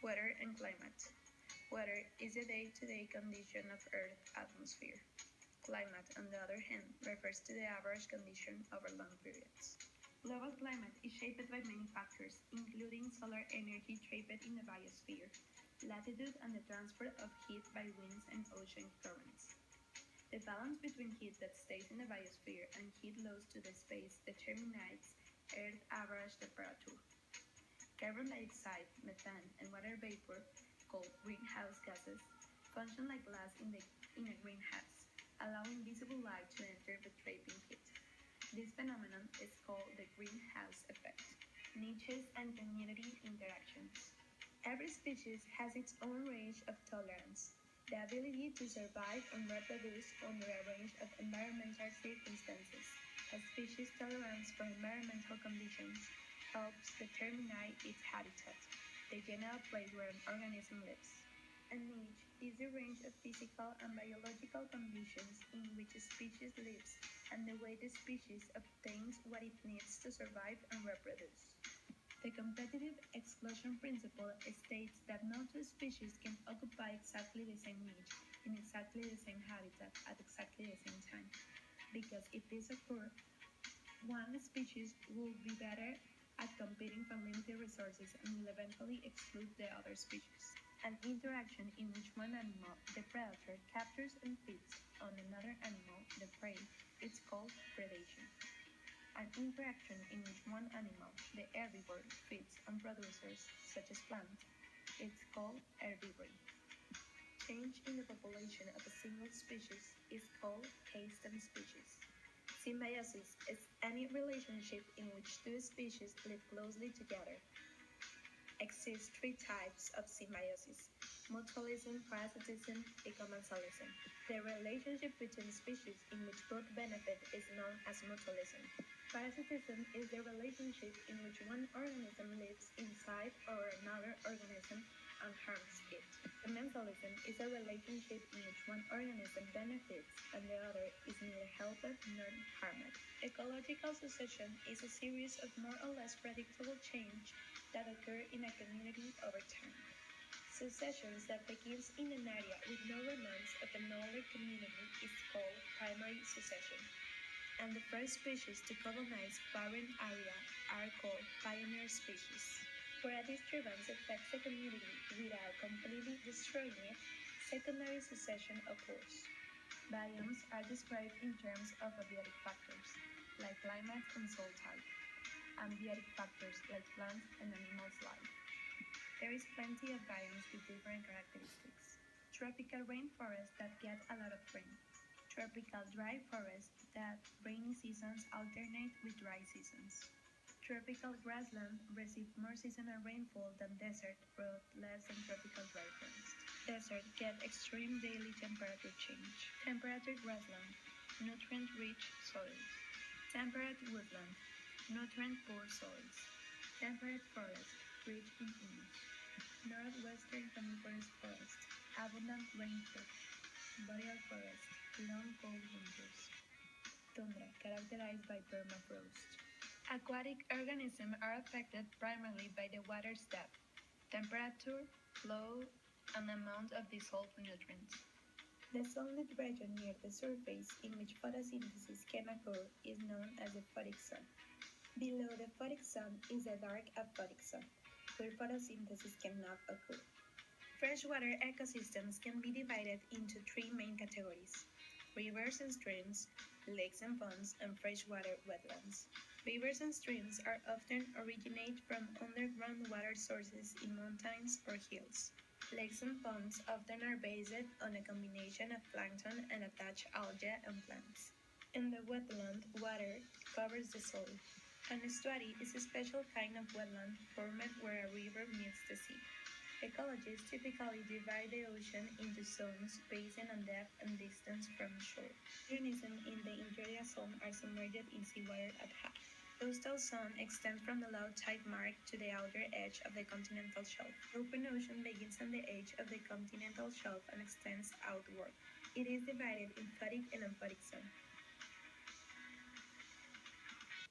Weather and climate. Weather is the day-to-day condition of Earth's atmosphere. Climate, on the other hand, refers to the average condition over long periods. Global climate is shaped by many factors, including solar energy trapped in the biosphere, latitude and the transport of heat by winds and ocean currents. The balance between heat that stays in the biosphere and heat lost to the space determines Earth's average temperature. Carbon dioxide, methane, and water vapor, called greenhouse gases, function like glass in a greenhouse, allowing visible light to enter but trapping heat. This phenomenon is called the greenhouse effect. Niches and community interactions. Every species has its own range of tolerance, the ability to survive and reproduce under a range of environmental circumstances. A species' tolerance for environmental conditions helps determine its habitat, the general place where an organism lives. A niche is the range of physical and biological conditions in which a species lives and the way the species obtains what it needs to survive and reproduce. The competitive exclusion principle states that no two species can occupy exactly the same niche in exactly the same habitat at exactly the same time, because if this occurs, one species will be better at competing for limited resources and will eventually exclude the other species. An interaction in which one animal, the predator, captures and feeds on another animal, the prey, is called predation. An interaction in which one animal, the herbivore, feeds on producers, such as plants, is called herbivory. Change in the population of a single species is called case stem species. Symbiosis is any relationship in which two species live closely together. Exist three types of symbiosis: mutualism, parasitism, and commensalism. The relationship between species in which both benefit is known as mutualism. Parasitism is the relationship in which one organism lives inside or another organism and harms it. Commensalism is a relationship in which one organism benefits and the other is neither helped nor harmed. Ecological succession is a series of more or less predictable change that occur in a community over time. Successions that begins in an area with no remains of an older community is called primary succession. And the first species to colonize barren area are called pioneer species. Where a disturbance affects a community without completely destroying it, secondary succession occurs. Biomes are described in terms of abiotic factors, like climate and soil type, and biotic factors like plants and animals' life. There is plenty of biomes with different characteristics. Tropical rainforests that get a lot of rain. Tropical dry forests that rainy seasons alternate with dry seasons. Tropical grassland receive more seasonal rainfall than desert, but less than tropical dry forest. Desert get extreme daily temperature change. Temperate grassland, nutrient-rich soils. Temperate woodland, nutrient-poor soils. Temperate forest, rich in humus. Northwestern coniferous forest, abundant rainfall. Boreal forest, long cold winters. Tundra, characterized by permafrost. Aquatic organisms are affected primarily by the water's depth, temperature, flow, and amount of dissolved nutrients. The sunlit region near the surface in which photosynthesis can occur is known as the photic zone. Below the photic zone is the dark aphotic zone, where photosynthesis cannot occur. Freshwater ecosystems can be divided into three main categories: rivers and streams, lakes and ponds, and freshwater wetlands. Rivers and streams are often originate from underground water sources in mountains or hills. Lakes and ponds often are based on a combination of plankton and attached algae and plants. In the wetland, water covers the soil. An estuary is a special kind of wetland formed where a river meets the sea. Ecologists typically divide the ocean into zones based on depth and distance from shore. Organisms in the interior zone are submerged in seawater at high. Coastal zone extends from the low tide mark to the outer edge of the continental shelf. The open ocean begins on the edge of the continental shelf and extends outward. It is divided in photic and amphotic zone.